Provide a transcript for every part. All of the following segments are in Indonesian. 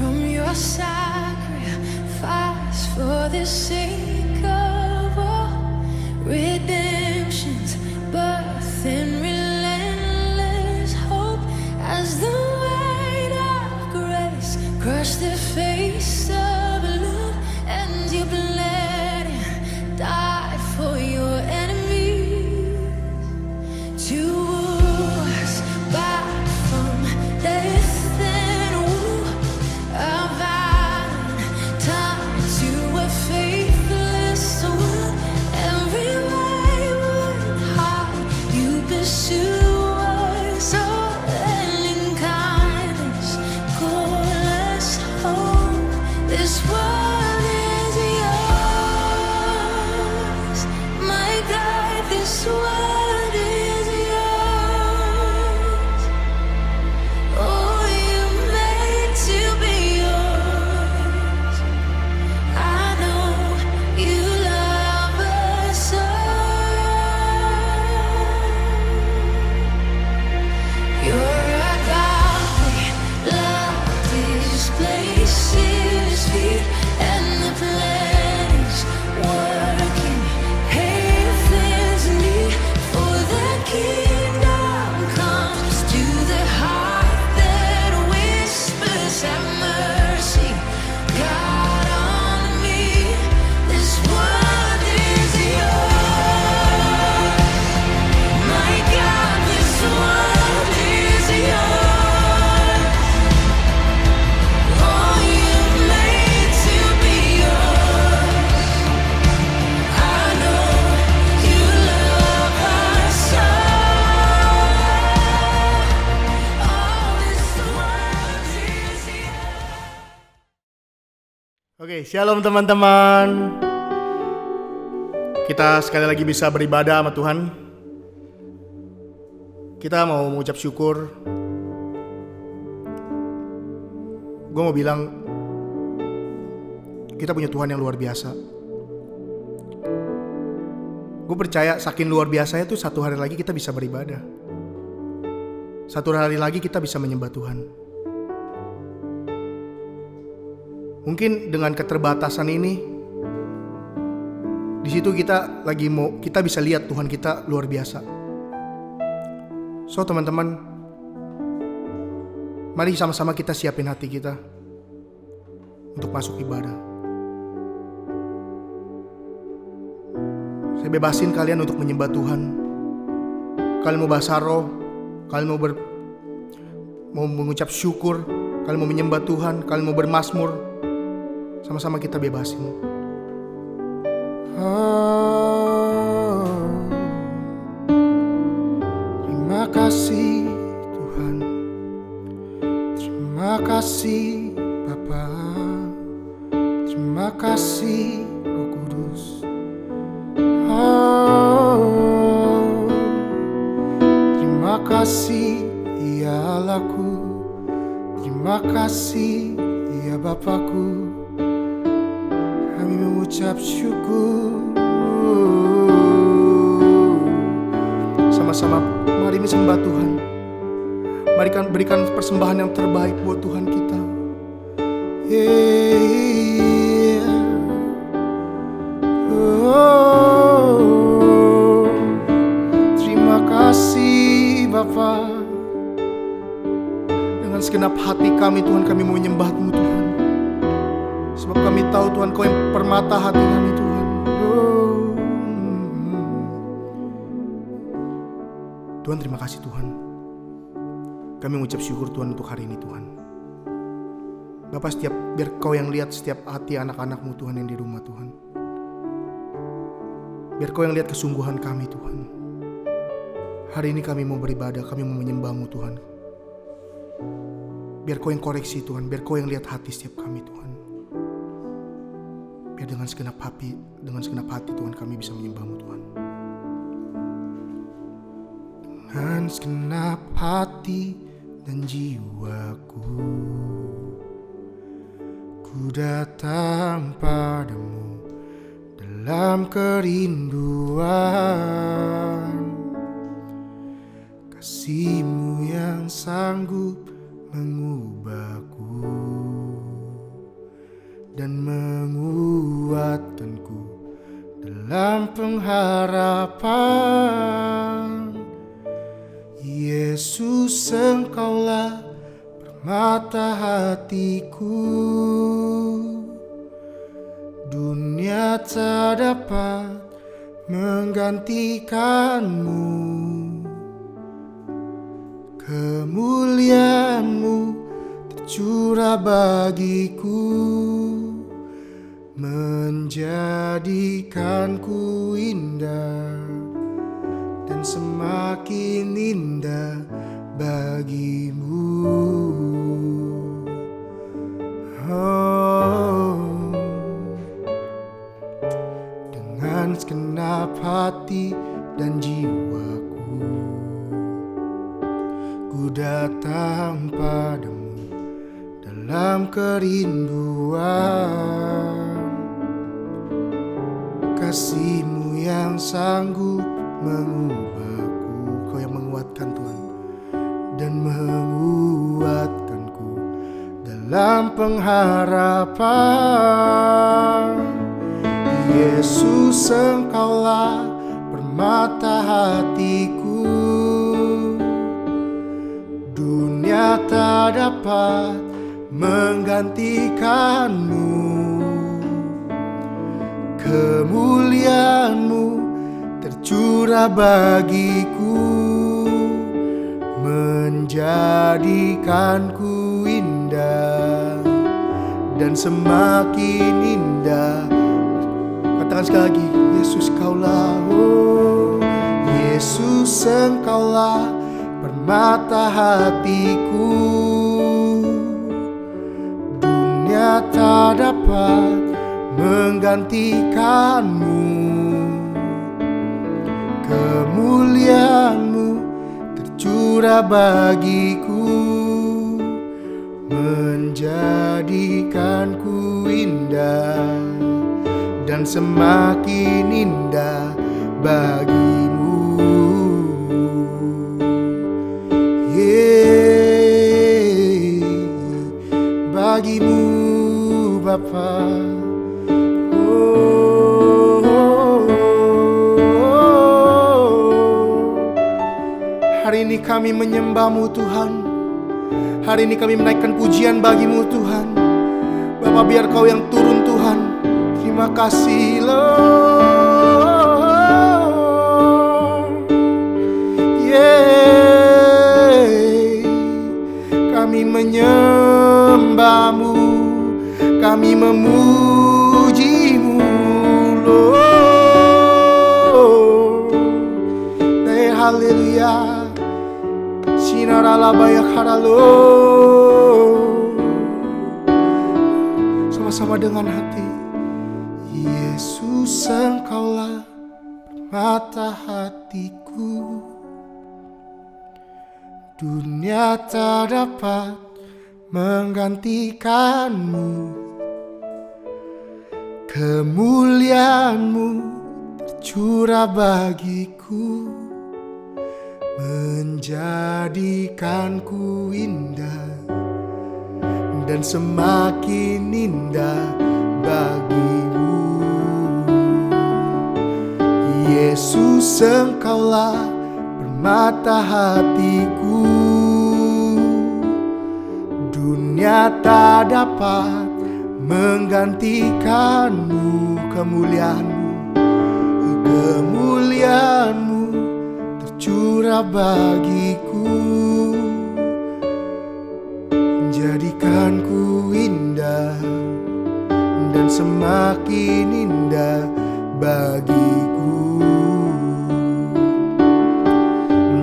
from your sacrifice for the sake of all redemption's birth and relentless hope as the weight of grace crushed the face of love, and you bled and died for your enemies to woo us back from death and woo our violent time to a faithless one. Every wayward heart you pursue us, all ending kindness, courtless hope. This world is yours, my God. This world is yours. Oh, you're made to be yours. I know you love us all. Your agape love displaces fear, and the planet working heaven's need. For the kingdom comes to the heart that whispers, have mercy, God, on me. This world is yours, my God. This world is yours. Oh, you're made to be yours. I know you love us all. Oh, this world is yours. Oke, shalom teman-teman. Kita sekali lagi bisa beribadah sama Tuhan. Kita mau mengucap syukur. Gue mau bilang, kita punya Tuhan yang luar biasa. Gue percaya saking luar biasanya tuh, satu hari lagi kita bisa beribadah. Satu hari lagi kita bisa menyembah Tuhan. Mungkin dengan keterbatasan ini, di situ kita bisa lihat Tuhan kita luar biasa. So teman-teman, mari sama-sama kita siapin hati kita untuk masuk ibadah. Saya bebasin kalian untuk menyembah Tuhan. Kalian mau bahasa roh, kalian mau mengucap syukur, kalian mau menyembah Tuhan, kalian mau bermazmur, sama-sama kita bebasin. Terima kasih Tuhan, terima kasih Bapa, terima kasih Roh Kudus. Terima kasih ya Allahku, terima kasih ya Bapakku. Kami mengucap syukur. Sama-sama mari sembah Tuhan. Mari berikan persembahan yang terbaik buat Tuhan kita. Terima kasih Bapa. Dengan segenap hati kami Tuhan, kami mau menyembah-Mu Tuhan. Sebab kami tahu Tuhan, Kau yang permata hati kami Tuhan. Tuhan, terima kasih Tuhan. Kami mengucap syukur Tuhan untuk hari ini Tuhan. Bapak, biar Kau yang lihat setiap hati anak-anak-Mu Tuhan yang di rumah Tuhan. Biar Kau yang lihat kesungguhan kami Tuhan. Hari ini kami mau beribadah, kami mau menyembah-Mu Tuhan. Biar Kau yang koreksi Tuhan, biar Kau yang lihat hati setiap kami Tuhan. Biar dengan segenap hati Tuhan kami bisa menyembah-Mu Tuhan. Dengan segenap hati dan jiwaku, ku datang padamu dalam kerinduan. Kasih-Mu yang sanggup mengubahku. dan menguatkanku dalam pengharapan. Yesus, Engkaulah permata hatiku, dunia tak dapat menggantikanmu. Kemuliaan-Mu tercurah bagiku, menjadikanku indah dan semakin indah bagimu. Oh, dengan segenap hati dan jiwaku, ku datang padamu dalam kerinduan. Kasih-Mu yang sanggup mengubahku, Kau yang menguatkan Tuhan, dan menguatkanku dalam pengharapan. Yesus, Engkaulah permata hatiku, dunia tak dapat menggantikanmu. Kemuliaan-Mu tercurah bagiku, menjadikanku indah dan semakin indah. Katakan sekali lagi, Yesus Kaulah, oh Yesus, Engkaulah permata hatiku, dunia tak dapat menggantikanmu. Kemuliaan-Mu tercurah bagiku, menjadikanku indah dan semakin indah bagimu. Bagimu Bapa. Hari ini kami menyembah-Mu Tuhan. Hari ini kami menaikkan pujian bagi-Mu Tuhan. Bapa, biar Kau yang turun Tuhan. Terima kasih Lord. Kami menyembah-Mu, kami memuji-Mu Lord. Haleluya. Sama-sama dengan hati. Yesus, Engkaulah permata hatiku, dunia tak dapat menggantikanmu. Kemuliaan-Mu tercurah bagiku, menjadikanku indah dan semakin indah bagimu. Yesus, Engkaulah permata hatiku, dunia tak dapat menggantikanmu. Kemuliaan-Mu tercurah bagiku, menjadikanku indah dan semakin indah bagiku.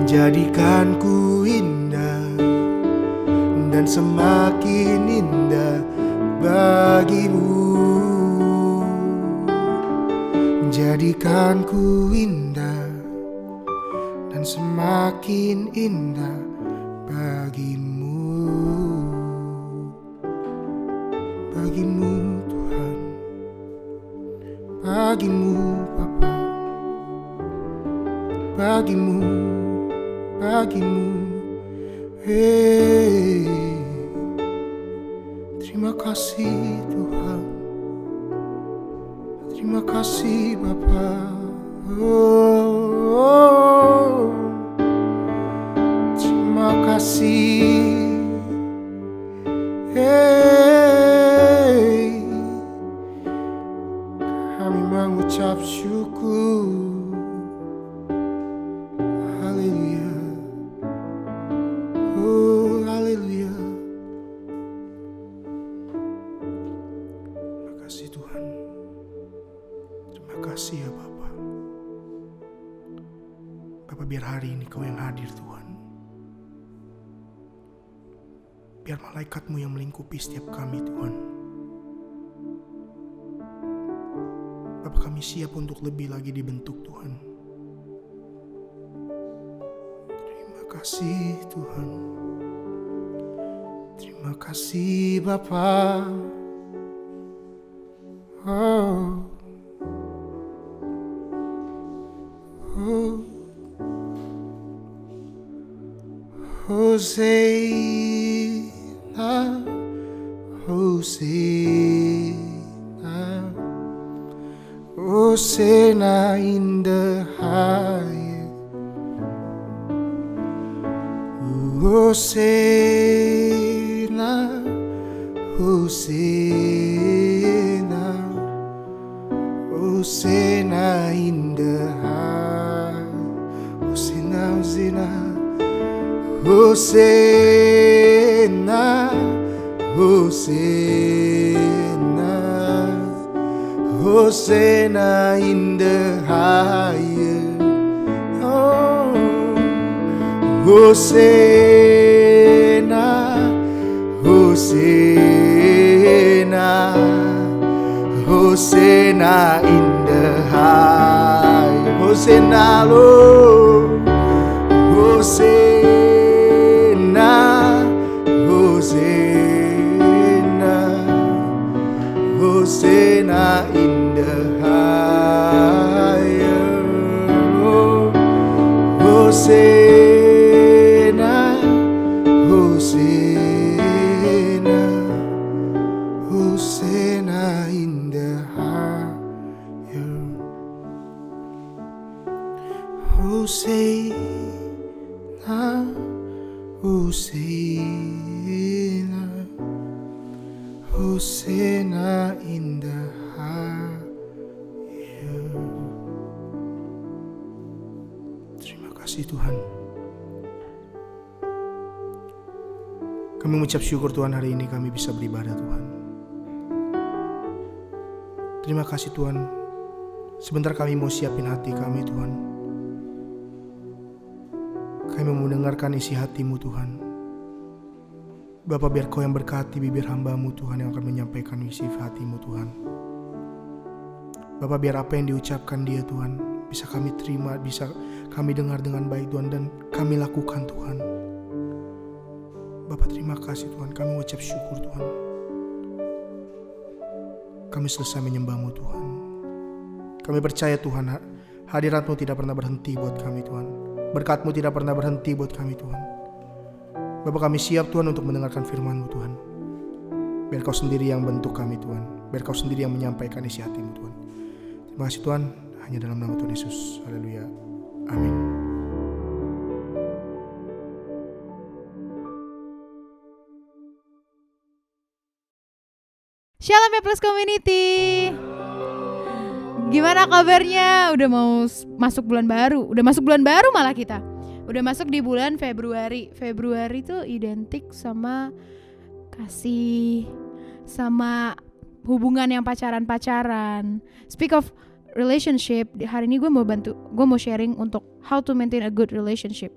Menjadikanku indah dan semakin indah bagimu. Menjadikanku indah dan semakin indah bagimu. Bagimu Tuhan, bagimu Bapa, bagimu. Terima kasih Tuhan. Terima kasih Bapa. Oh, terima kasih. Hey, kami mengucap syukur. Haleluya. Oh, haleluya. Terima kasih Tuhan. Terima kasih ya Bapa. Bapa, biar hari ini Kau yang hadir Tuhan. Biar malaikat-Mu yang melingkupi setiap kami Tuhan. Bapa, kami siap untuk lebih lagi dibentuk Tuhan. Terima kasih Tuhan. Terima kasih Bapa. Oh, oh, Hosea, Hosea, Hosea in the highest. Hosea, Hosea, Hosea in the highest. Hosea, Hosea, Hosea, Hosea in the highest. Oh, Hosea, Hosea, Hosea in the highest. Hosea, Lord. Hosea, Hosea, Hosea in the higher. Oh, Hosea, Hosea, Hosea in the higher. Hosea, Hosea, Hosea in the higher. Terima kasih Tuhan. Kami mengucap syukur Tuhan, hari ini kami bisa beribadah Tuhan. Terima kasih Tuhan. Sebentar kami mau siapin hati kami Tuhan. Kami mau mendengarkan isi hati-Mu Tuhan. Bapa, biar Kau yang berkati bibir hamba-Mu Tuhan, yang akan menyampaikan isi hati-Mu Tuhan. Bapa, biar apa yang diucapkan dia Tuhan bisa kami terima, bisa kami dengar dengan baik Tuhan, dan kami lakukan Tuhan. Bapa, terima kasih Tuhan. Kami mengucap syukur Tuhan. Kami selesai menyembah-Mu Tuhan. Kami percaya Tuhan, hadirat-Mu tidak pernah berhenti buat kami Tuhan. Berkat-Mu tidak pernah berhenti buat kami Tuhan. Bapa, kami siap Tuhan untuk mendengarkan firman-Mu Tuhan. Biar Kau sendiri yang bentuk kami Tuhan. Biar Kau sendiri yang menyampaikan isi hati-Mu Tuhan. Terima kasih Tuhan. Hanya dalam nama Tuhan Yesus. Haleluya. Amin. Shalom ya Plus Community. Gimana kabarnya? Udah mau masuk bulan baru. Udah masuk bulan baru malah kita. Udah masuk di bulan Februari. Februari tuh identik sama kasih, sama hubungan yang pacaran-pacaran. Speak of relationship, hari ini gue mau sharing untuk how to maintain a good relationship.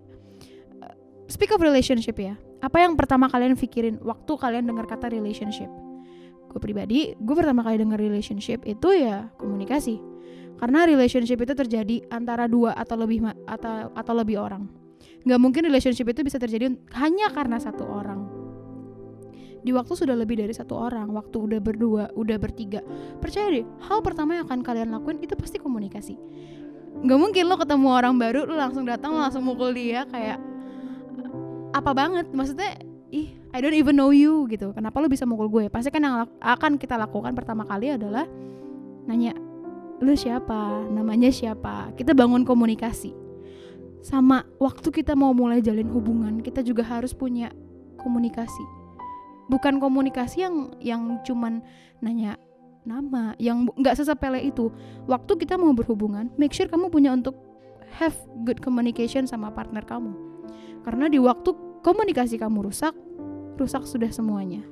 Speak of relationship ya. Apa yang pertama kalian pikirin waktu kalian dengar kata relationship? Gue pribadi, gue pertama kali dengar relationship itu ya komunikasi. Karena relationship itu terjadi antara dua atau lebih orang. Gak mungkin relationship itu bisa terjadi hanya karena satu orang. Di waktu sudah lebih dari satu orang, waktu udah berdua, udah bertiga. Percaya deh, hal pertama yang akan kalian lakuin itu pasti komunikasi. Gak mungkin lo ketemu orang baru, lo langsung datang, lo langsung mukul dia kayak apa banget. Maksudnya, I don't even know you gitu. Kenapa lo bisa mukul gue? Pasti kan yang akan kita lakukan pertama kali adalah nanya, lu siapa, namanya siapa. Kita bangun komunikasi. Sama waktu kita mau mulai jalin hubungan, kita juga harus punya komunikasi. Bukan komunikasi yang cuman nanya nama, yang nggak sesepele itu. Waktu kita mau berhubungan, make sure kamu punya untuk have good communication sama partner kamu. Karena di waktu komunikasi kamu rusak sudah semuanya.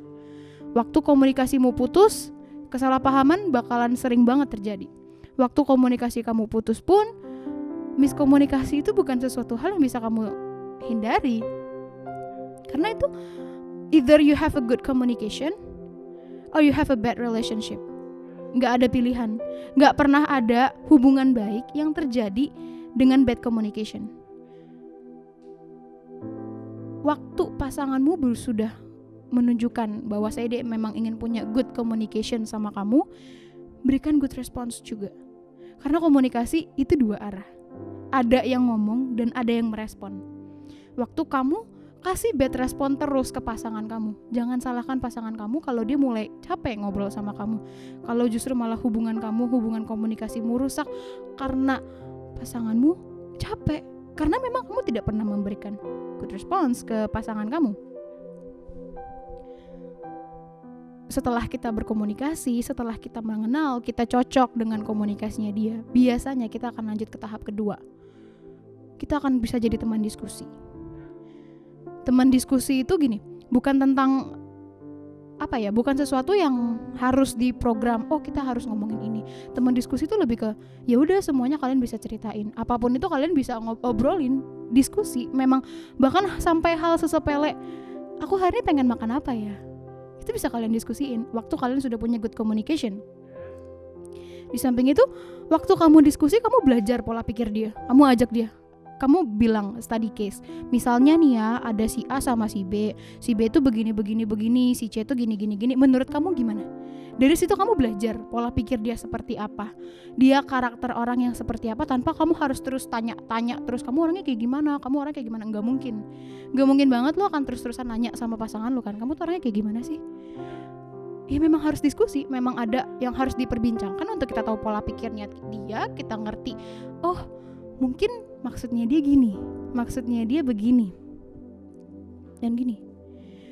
Waktu komunikasimu putus, kesalahpahaman bakalan sering banget terjadi. Waktu komunikasi kamu putus pun, miskomunikasi itu bukan sesuatu hal yang bisa kamu hindari. Karena itu either you have a good communication or you have a bad relationship. Gak ada pilihan. Gak pernah ada hubungan baik yang terjadi dengan bad communication. Waktu pasanganmu sudah menunjukkan bahwa dia memang ingin punya good communication sama kamu, berikan good response juga. Karena komunikasi itu dua arah. Ada yang ngomong dan ada yang merespon. Waktu kamu kasih bad respon terus ke pasangan kamu, jangan salahkan pasangan kamu kalau dia mulai capek ngobrol sama kamu. Kalau justru malah hubungan komunikasimu rusak karena pasanganmu capek, karena memang kamu tidak pernah memberikan good response ke pasangan kamu. Setelah kita berkomunikasi, setelah kita mengenal, kita cocok dengan komunikasinya dia, biasanya kita akan lanjut ke tahap kedua. Kita akan bisa jadi teman diskusi. Teman diskusi itu gini, bukan tentang bukan sesuatu yang harus diprogram. Oh, kita harus ngomongin ini. Teman diskusi itu lebih ke ya udah semuanya kalian bisa ceritain. Apapun itu kalian bisa ngobrolin, diskusi. Memang bahkan sampai hal sesepele, aku hari ini pengen makan apa ya? Itu bisa kalian diskusiin waktu kalian sudah punya good communication. Di samping itu, waktu kamu diskusi, kamu belajar pola pikir dia. Kamu ajak dia, kamu bilang study case. Misalnya nih ya, ada si A sama si B. Si B itu begini, si C itu gini. Menurut kamu gimana? Dari situ kamu belajar pola pikir dia seperti apa. Dia karakter orang yang seperti apa, tanpa kamu harus terus tanya terus, kamu orangnya kayak gimana? Nggak mungkin banget lo akan terus-terusan nanya sama pasangan lo kan. Kamu tuh orangnya kayak gimana sih? Ya memang harus diskusi, memang ada yang harus diperbincangkan untuk kita tahu pola pikirnya dia, kita ngerti. Oh, mungkin maksudnya dia gini, maksudnya dia begini dan gini.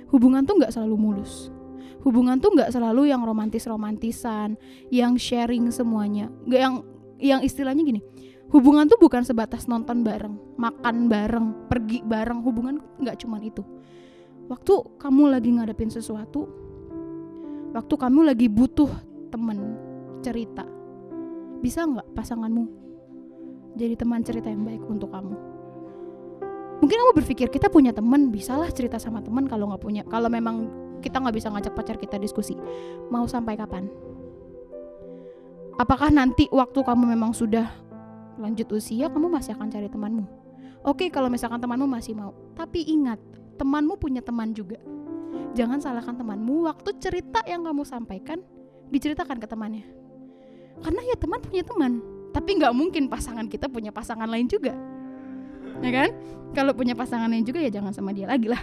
Hubungan tuh gak selalu mulus. Hubungan tuh gak selalu yang romantisan, yang sharing semuanya. Gak yang istilahnya gini, hubungan tuh bukan sebatas nonton bareng, makan bareng, pergi bareng. Hubungan gak cuman itu. Waktu kamu lagi ngadepin sesuatu, waktu kamu lagi butuh temen cerita, bisa gak pasanganmu jadi teman cerita yang baik untuk kamu? Mungkin kamu berpikir kita punya teman, bisalah cerita sama teman. Kalau nggak punya, kalau memang kita nggak bisa ngajak pacar kita diskusi, mau sampai kapan? Apakah nanti waktu kamu memang sudah lanjut usia, kamu masih akan cari temanmu? Oke, kalau misalkan temanmu masih mau, tapi ingat, temanmu punya teman juga. Jangan salahkan temanmu waktu cerita yang kamu sampaikan diceritakan ke temannya. Karena ya teman punya teman. Tapi gak mungkin pasangan kita punya pasangan lain juga, ya kan? Kalau punya pasangan lain juga ya jangan sama dia lagi lah.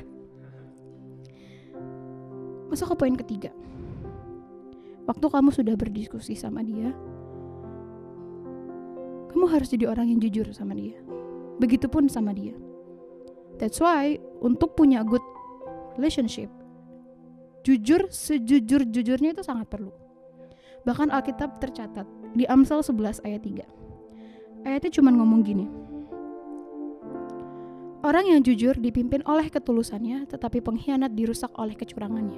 Masuk ke poin ketiga. Waktu kamu sudah berdiskusi sama dia, kamu harus jadi orang yang jujur sama dia. Begitupun sama dia. That's why untuk punya good relationship, jujur sejujur-jujurnya itu sangat perlu. Bahkan Alkitab tercatat di Amsal 11 ayat 3. Ayatnya cuma ngomong gini. Orang yang jujur dipimpin oleh ketulusannya, tetapi pengkhianat dirusak oleh kecurangannya.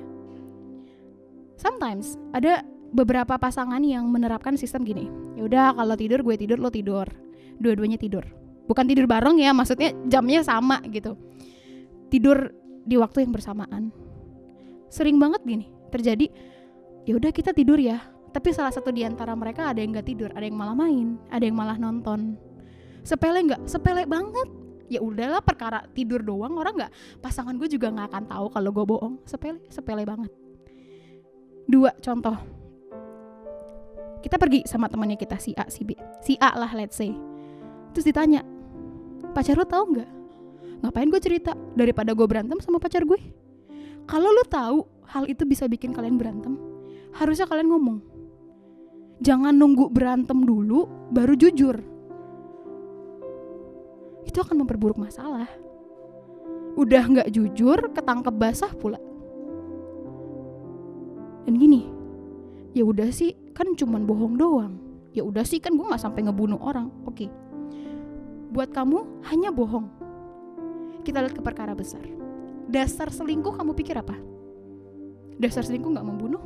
Sometimes ada beberapa pasangan yang menerapkan sistem gini. Ya udah, kalau tidur gue tidur, lo tidur. Dua-duanya tidur. Bukan tidur bareng ya, maksudnya jamnya sama gitu. Tidur di waktu yang bersamaan. Sering banget gini terjadi. Ya udah kita tidur ya. Tapi salah satu di antara mereka ada yang gak tidur, ada yang malah main, ada yang malah nonton. Sepele gak? Sepele banget. Ya udahlah, perkara tidur doang, orang gak, pasangan gue juga gak akan tahu kalau gue bohong. Sepele banget. 2 contoh. Kita pergi sama temannya kita, si A, si B. Si A lah, let's say. Terus ditanya, pacar lo tahu gak? Ngapain gue cerita daripada gue berantem sama pacar gue? Kalau lo tahu hal itu bisa bikin kalian berantem, harusnya kalian ngomong. Jangan nunggu berantem dulu baru jujur. Itu akan memperburuk masalah. Udah gak jujur, ketangkep basah pula. Dan gini, ya udah sih kan cuman bohong doang. Ya udah sih kan gue gak sampai ngebunuh orang. Oke. Buat kamu hanya bohong. Kita lihat ke perkara besar. Dasar selingkuh kamu pikir apa? Dasar selingkuh gak membunuh.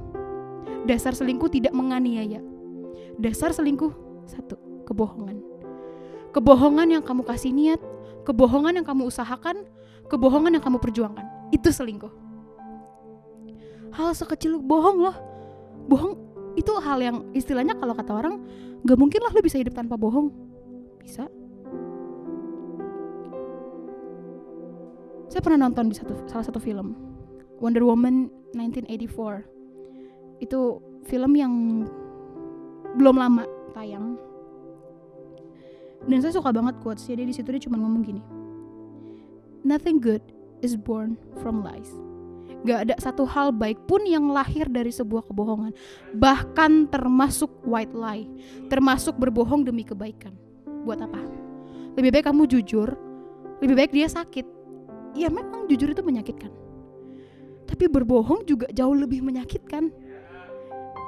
Dasar selingkuh tidak menganiaya. Dasar selingkuh satu, kebohongan. Kebohongan yang kamu kasih niat, kebohongan yang kamu usahakan, kebohongan yang kamu perjuangkan. Itu selingkuh. Hal sekecil bohong loh. Bohong itu hal yang istilahnya kalau kata orang gak mungkin lah lo bisa hidup tanpa bohong. Bisa. Saya pernah nonton di salah satu film, Wonder Woman 1984. Itu film yang belum lama tayang. Dan saya suka banget quotes-nya. Dia di situ dia cuma ngomong gini. Nothing good is born from lies. Gak ada satu hal baik pun yang lahir dari sebuah kebohongan. Bahkan termasuk white lie. Termasuk berbohong demi kebaikan. Buat apa? Lebih baik kamu jujur. Lebih baik dia sakit. Ya memang jujur itu menyakitkan. Tapi berbohong juga jauh lebih menyakitkan.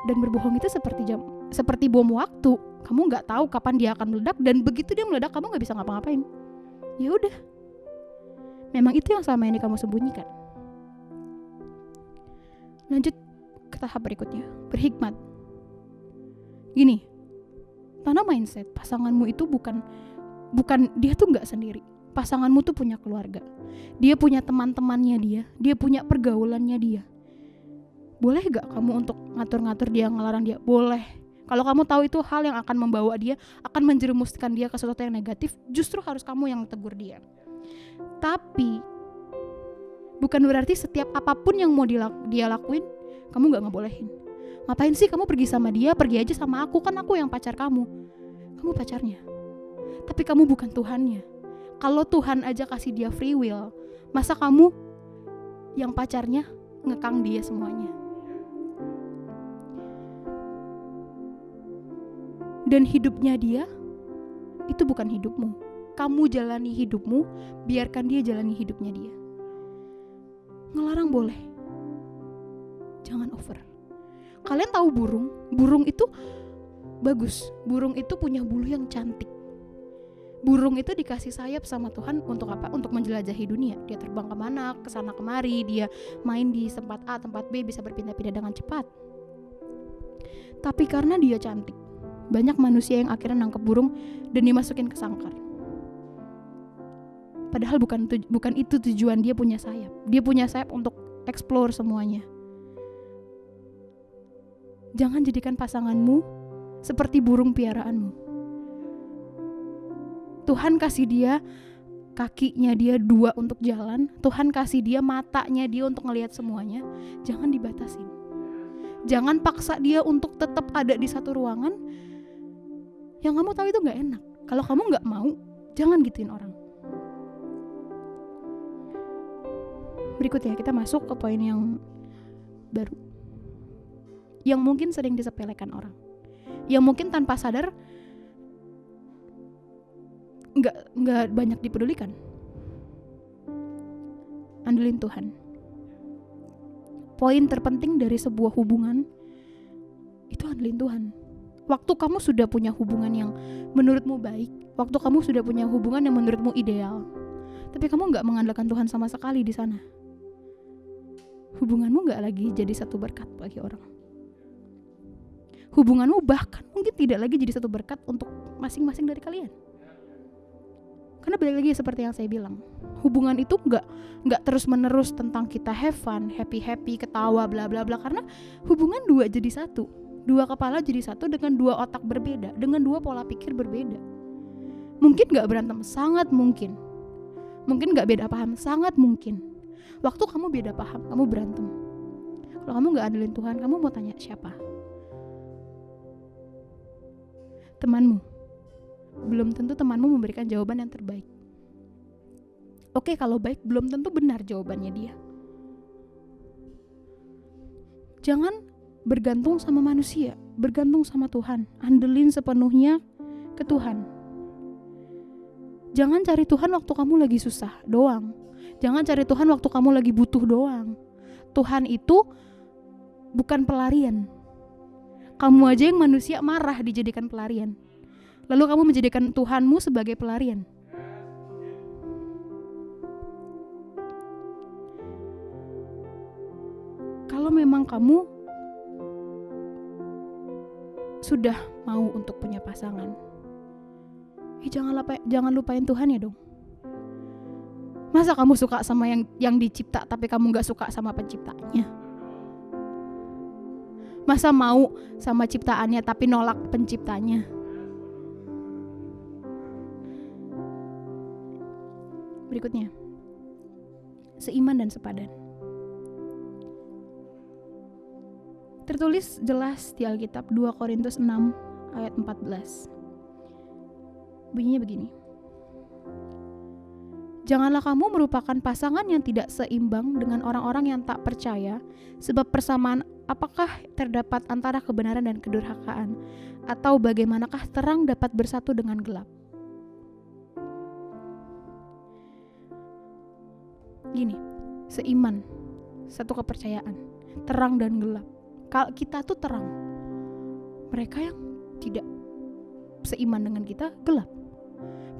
Dan berbohong itu seperti bom waktu. Kamu gak tahu kapan dia akan meledak. Dan begitu dia meledak kamu gak bisa ngapa-ngapain. Ya udah. Memang itu yang selama ini kamu sembunyikan. Lanjut ke tahap berikutnya, berhikmat. Gini, tanam mindset pasanganmu itu bukan dia tuh nggak sendiri. Pasanganmu tuh punya keluarga, dia punya teman-temannya dia punya pergaulannya dia. Boleh gak kamu untuk ngatur-ngatur dia, ngelarang dia? Boleh. Kalau kamu tahu itu hal yang akan membawa dia, akan menjerumuskan dia ke sesuatu yang negatif, justru harus kamu yang tegur dia. Tapi bukan berarti setiap apapun yang mau dia lakuin, kamu gak ngebolehin. Ngapain sih kamu pergi sama dia, pergi aja sama aku, kan aku yang pacar kamu. Kamu pacarnya. Tapi kamu bukan Tuhannya. Kalau Tuhan aja kasih dia free will, masa kamu yang pacarnya ngekang dia semuanya? Dan hidupnya dia, itu bukan hidupmu. Kamu jalani hidupmu, biarkan dia jalani hidupnya dia. Ngelarang boleh, jangan over. Kalian tahu burung itu bagus. Burung itu punya bulu yang cantik. Burung itu dikasih sayap sama Tuhan untuk apa? Untuk menjelajahi dunia. Dia terbang kemana, kesana kemari. Dia main di tempat A, tempat B, bisa berpindah-pindah dengan cepat. Tapi karena dia cantik, banyak manusia yang akhirnya nangkep burung dan dimasukin ke sangkar. Padahal bukan itu tujuan dia punya sayap. Dia punya sayap untuk explore semuanya. Jangan jadikan pasanganmu seperti burung piaraanmu. Tuhan kasih dia kakinya dia 2 untuk jalan. Tuhan kasih dia matanya dia untuk ngelihat semuanya. Jangan dibatasin. Jangan paksa dia untuk tetap ada di satu ruangan yang kamu tahu itu gak enak. Kalau kamu gak mau, jangan gituin orang. Berikutnya kita masuk ke poin yang baru, yang mungkin sering disepelekan orang, yang mungkin tanpa sadar nggak banyak dipedulikan. Andelin Tuhan. Poin terpenting dari sebuah hubungan itu andelin Tuhan. Waktu kamu sudah punya hubungan yang menurutmu baik, waktu kamu sudah punya hubungan yang menurutmu ideal, tapi kamu nggak mengandalkan Tuhan sama sekali di sana, hubunganmu gak lagi jadi satu berkat bagi orang. Hubunganmu bahkan mungkin tidak lagi jadi satu berkat untuk masing-masing dari kalian. Karena balik lagi seperti yang saya bilang, hubungan itu gak terus-menerus tentang kita have fun, happy-happy, ketawa, bla bla bla. Karena hubungan 2 jadi satu, 2 kepala jadi satu dengan 2 otak berbeda, dengan 2 pola pikir berbeda. Mungkin gak berantem, sangat mungkin. Mungkin gak beda paham, sangat mungkin. Waktu kamu beda paham, kamu berantem. Kalau kamu gak andelin Tuhan, kamu mau tanya siapa? Temanmu. Belum tentu temanmu memberikan jawaban yang terbaik. Oke, kalau baik, belum tentu benar jawabannya dia. Jangan bergantung sama manusia, bergantung sama Tuhan. Andelin sepenuhnya ke Tuhan. Jangan cari Tuhan waktu kamu lagi susah doang. Jangan cari Tuhan waktu kamu lagi butuh doang. Tuhan itu bukan pelarian. Kamu aja yang manusia marah dijadikan pelarian. Lalu kamu menjadikan Tuhanmu sebagai pelarian. Kalau memang kamu sudah mau untuk punya pasangan, jangan lupain Tuhan ya dong. Masa kamu suka sama yang dicipta tapi kamu gak suka sama penciptanya? Masa mau sama ciptaannya tapi nolak penciptanya? Berikutnya, seiman dan sepadan. Tertulis jelas di Alkitab 2 Korintus 6 ayat 14. Bunyinya begini. Janganlah kamu merupakan pasangan yang tidak seimbang dengan orang-orang yang tak percaya, sebab persamaan apakah terdapat antara kebenaran dan kedurhakaan, atau bagaimanakah terang dapat bersatu dengan gelap? Gini, seiman, satu kepercayaan, terang dan gelap. Kalau kita tuh terang, mereka yang tidak seiman dengan kita gelap.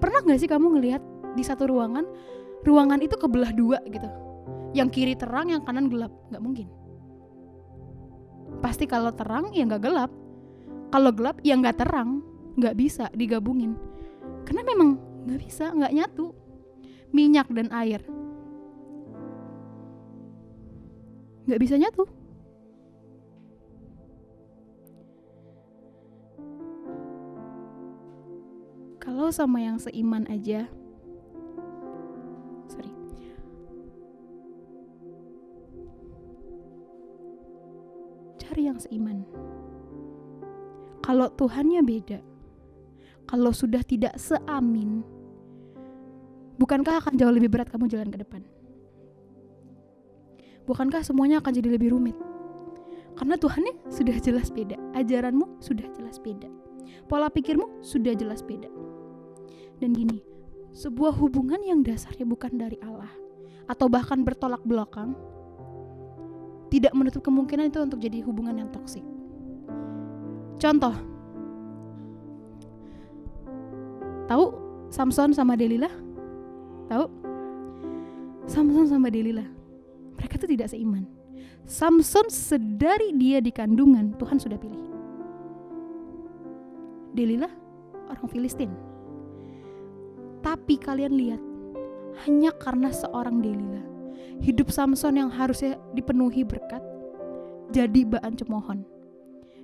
Pernah gak sih kamu ngelihat di satu ruangan itu kebelah dua gitu, yang kiri terang, yang kanan gelap? Gak mungkin. Pasti kalau terang ya gak gelap, kalau gelap ya gak terang. Gak bisa digabungin, karena memang gak bisa, gak nyatu. Minyak dan air gak bisa nyatu. Kalau sama yang seiman aja, cari yang seiman. Kalau Tuhannya beda, kalau sudah tidak seamin, bukankah akan jauh lebih berat kamu jalan ke depan? Bukankah semuanya akan jadi lebih rumit? Karena Tuhannya sudah jelas beda, ajaranmu sudah jelas beda, pola pikirmu sudah jelas beda. Dan gini, sebuah hubungan yang dasarnya bukan dari Allah, atau bahkan bertolak belakang, tidak menutup kemungkinan itu untuk jadi hubungan yang toksik. Contoh, tahu Samson sama Delilah? Tahu? Samson sama Delilah, mereka tuh tidak seiman. Samson sedari dia di kandungan, Tuhan sudah pilih. Delilah orang Filistin. Tapi kalian lihat, hanya karena seorang Delilah, hidup Samson yang harusnya dipenuhi berkat, jadi bahan cemoohan,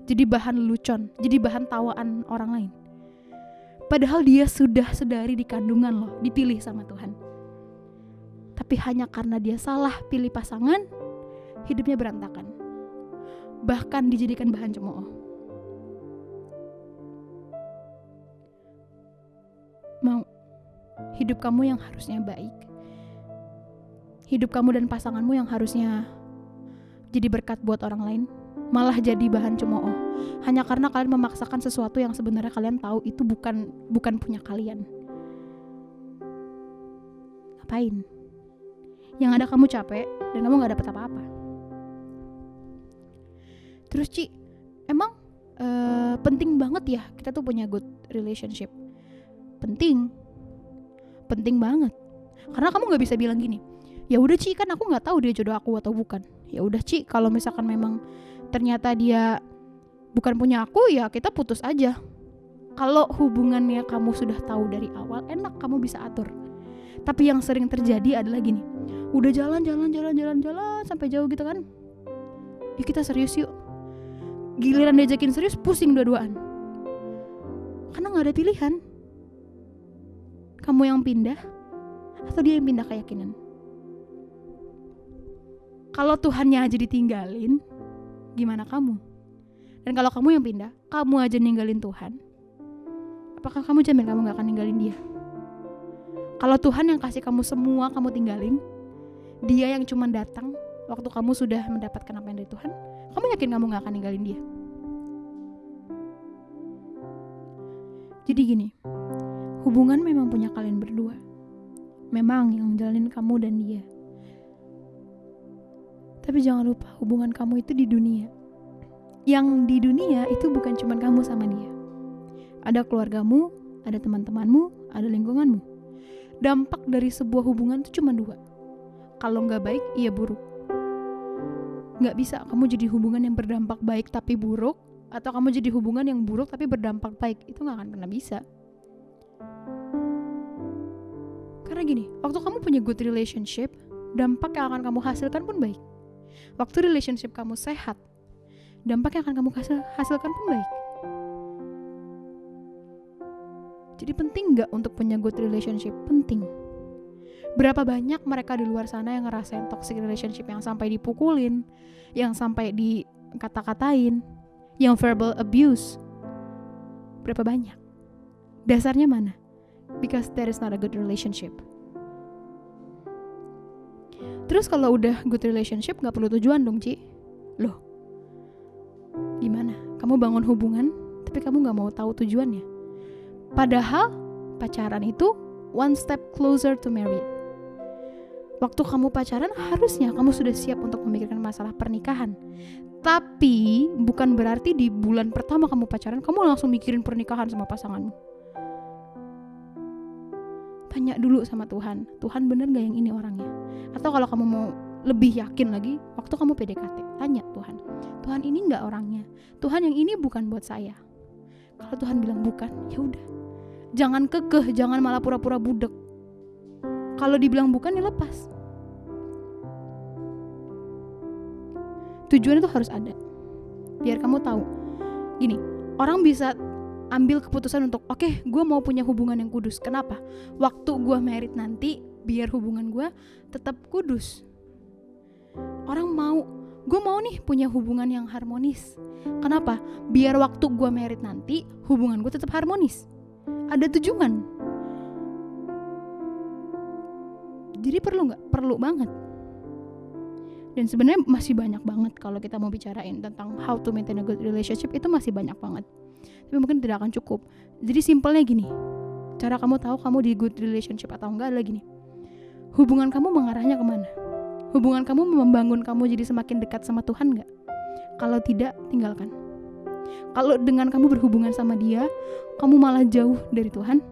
jadi bahan lelucon, jadi bahan tawaan orang lain. Padahal dia sudah sedari di kandungan loh, dipilih sama Tuhan. Tapi hanya karena dia salah pilih pasangan, hidupnya berantakan. Bahkan dijadikan bahan cemooh. Mau hidup kamu yang harusnya baik, hidup kamu dan pasanganmu yang harusnya jadi berkat buat orang lain, malah jadi bahan cemooh hanya karena kalian memaksakan sesuatu yang sebenarnya kalian tahu itu bukan punya kalian. Ngapain? Yang ada kamu capek dan kamu gak dapet apa-apa. Terus Ci, emang penting banget ya kita tuh punya good relationship? Penting banget. Karena kamu nggak bisa bilang gini, ya udah Ci, kan aku nggak tahu dia jodoh aku atau bukan. Ya udah Ci, kalau misalkan memang ternyata dia bukan punya aku, ya kita putus aja. Kalau hubungannya kamu sudah tahu dari awal, enak kamu bisa atur. Tapi yang sering terjadi adalah gini, udah jalan sampai jauh gitu kan, ya kita serius yuk. Giliran diajakin serius, pusing dua-duaan. Karena nggak ada pilihan. Kamu yang pindah atau dia yang pindah keyakinan? Kalau Tuhannya aja ditinggalin, gimana kamu? Dan kalau kamu yang pindah, kamu aja ninggalin Tuhan, apakah kamu jamin kamu gak akan ninggalin dia? Kalau Tuhan yang kasih kamu semua kamu tinggalin, dia yang cuma datang waktu kamu sudah mendapatkan apa yang dari Tuhan, Kamu yakin kamu gak akan ninggalin dia? Jadi gini, hubungan memang punya kalian berdua. Memang yang menjalin kamu dan dia. Tapi jangan lupa, hubungan kamu itu di dunia. Yang di dunia itu bukan cuma kamu sama dia. Ada keluargamu, ada teman-temanmu, ada lingkunganmu. Dampak dari sebuah hubungan itu cuma 2. Kalau gak baik, iya buruk. Gak bisa kamu jadi hubungan yang berdampak baik tapi buruk, atau kamu jadi hubungan yang buruk tapi berdampak baik. Itu gak akan pernah bisa. Karena gini, waktu kamu punya good relationship, dampak yang akan kamu hasilkan pun baik. Waktu relationship kamu sehat, dampak yang akan kamu hasilkan pun baik. Jadi penting gak untuk punya good relationship? Penting. Berapa banyak mereka di luar sana yang ngerasain toxic relationship, yang sampai dipukulin, yang sampai dikata-katain, yang verbal abuse. Berapa banyak? Dasarnya mana? Because there is not a good relationship. Terus kalau udah good relationship gak perlu tujuan dong, Ci. Loh, gimana? Kamu bangun hubungan tapi kamu gak mau tahu tujuannya. Padahal pacaran itu one step closer to married. Waktu kamu pacaran harusnya kamu sudah siap untuk memikirkan masalah pernikahan. Tapi bukan berarti di bulan pertama kamu pacaran kamu langsung mikirin pernikahan sama pasanganmu. Tanya dulu sama Tuhan, Tuhan bener gak yang ini orangnya? Atau kalau kamu mau lebih yakin lagi, waktu kamu PDKT, tanya Tuhan, Tuhan ini gak orangnya? Tuhan yang ini bukan buat saya. Kalau Tuhan bilang bukan, ya udah. Jangan kekeh, jangan malah pura-pura budek. Kalau dibilang bukan, ya lepas. Tujuan itu harus ada. Biar kamu tahu. Gini, orang bisa ambil keputusan untuk oke, gue mau punya hubungan yang kudus. Kenapa? Waktu gue married nanti, biar hubungan gue tetap kudus. Orang mau, gue mau nih punya hubungan yang harmonis. Kenapa? Biar waktu gue married nanti, hubungan gue tetap harmonis. Ada tujuan. Jadi perlu gak? Perlu banget. Dan sebenarnya masih banyak banget kalau kita mau bicarain tentang how to maintain a good relationship, itu masih banyak banget. Tapi mungkin tidak akan cukup. Jadi simpelnya gini, cara kamu tahu kamu di good relationship atau enggak adalah gini. Hubungan kamu mengarahnya kemana? Hubungan kamu membangun kamu jadi semakin dekat sama Tuhan enggak? Kalau tidak, tinggalkan. Kalau dengan kamu berhubungan sama dia, kamu malah jauh dari Tuhan,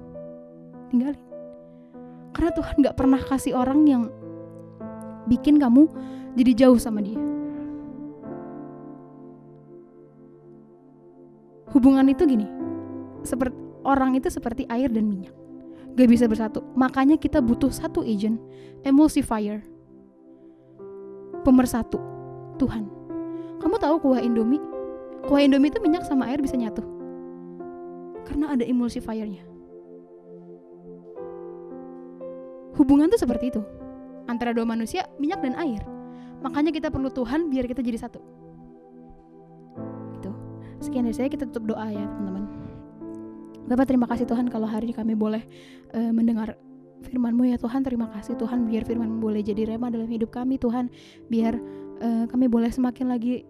tinggalin. Karena Tuhan gak pernah kasih orang yang bikin kamu jadi jauh sama dia. Hubungan itu gini, seperti orang itu seperti air dan minyak, gak bisa bersatu. Makanya kita butuh satu agent, emulsifier, pemersatu, Tuhan. Kamu tahu kuah Indomie? Kuah Indomie itu minyak sama air bisa nyatu karena ada emulsifiernya. Hubungan tuh seperti itu, antara dua manusia, minyak dan air. Makanya kita perlu Tuhan biar kita jadi satu. Gitu. Sekian dari saya, kita tutup doa ya teman-teman. Bapak, terima kasih Tuhan kalau hari ini kami boleh mendengar firman-Mu ya Tuhan. Terima kasih Tuhan, biar firman-Mu boleh jadi rema dalam hidup kami Tuhan. Biar kami boleh semakin lagi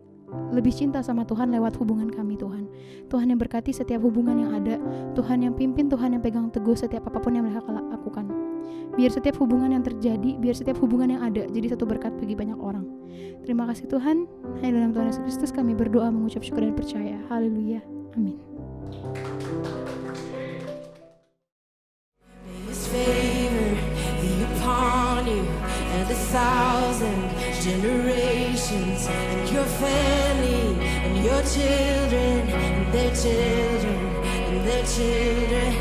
lebih cinta sama Tuhan lewat hubungan kami Tuhan. Tuhan yang berkati setiap hubungan yang ada, Tuhan yang pimpin, Tuhan yang pegang teguh setiap apapun yang mereka lakukan. Biar setiap hubungan yang terjadi, biar setiap hubungan yang ada jadi satu berkat bagi banyak orang. Terima kasih Tuhan. Hanya dalam Tuhan Yesus Kristus kami berdoa, mengucap syukur dan percaya. Haleluya. Amin. And 1,000 generations, and your family, and your children, and their children, and their children.